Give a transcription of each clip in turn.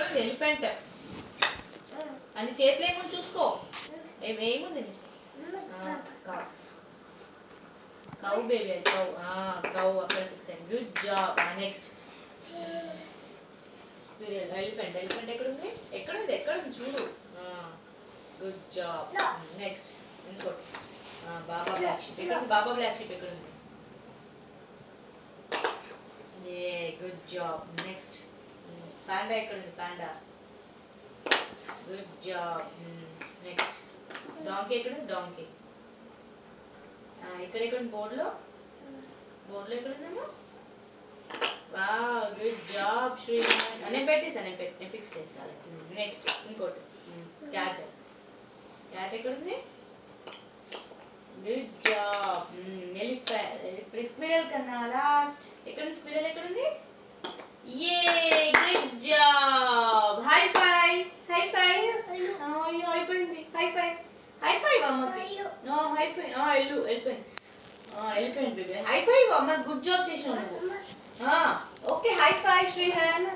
ఎక్కడుంది ఎలిఫెంట్ అని చేతిలో ఏముంది చూసుకో ఏముంది cow cow baby cow cow అక్కడ ఫిక్స్ అయింది good job next elephant elephant ఎక్కడుంది చూడు గుడ్ జాబ్ నెక్స్ట్ ఇంకోటి బాబా బ్లాక్ షీప్ ఎక్కడుంది బాబా బ్లాక్ షీప్ ఎక్కడుంది ఏ గుడ్ జాబ్ నెక్స్ట్ పాండా ఎక్కడుంది panda good job next donkey ఎక్కడుంది డాంకీ ఎక్కడెక్కడుంది బోర్డులో ఎక్కడుందమ్మా వావ్ గుడ్ జాబ్ శ్రీ నేను పెట్టేసాను ఫిక్స్ చేస్తాను నెక్స్ట్ ఇంకోటి క్యాట్ క్యాట్ ఎక్కడుంది గుడ్ జాబ్ ఇప్పుడు స్క్విరల్ కన్నా లాస్ట్ ఎక్కడుంది స్క్విరల్ ఎక్కడుంది ఏ గుడ్ జాబ్ హై ఫైవ్ అయ్యో అయిపోయింది హై ఫైవ్ అమ్మకి నో హై ఫైవ్ వెళ్ళిపోయింది ఎలిఫెంట్ బేబీ హై ఫైవ్ అమ్మ గుడ్ జాబ్ చేసావు నువ్వు okay high five Srihan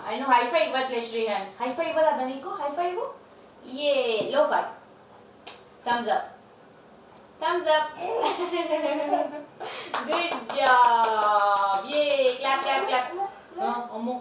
I know high five ఇవ్వట్లే శ్రీహాన్ హై ఫైవ్ ఇవ్వదా నీకు హై ఫైవ్ ఏ low five thumbs up good job yay clap అమ్మో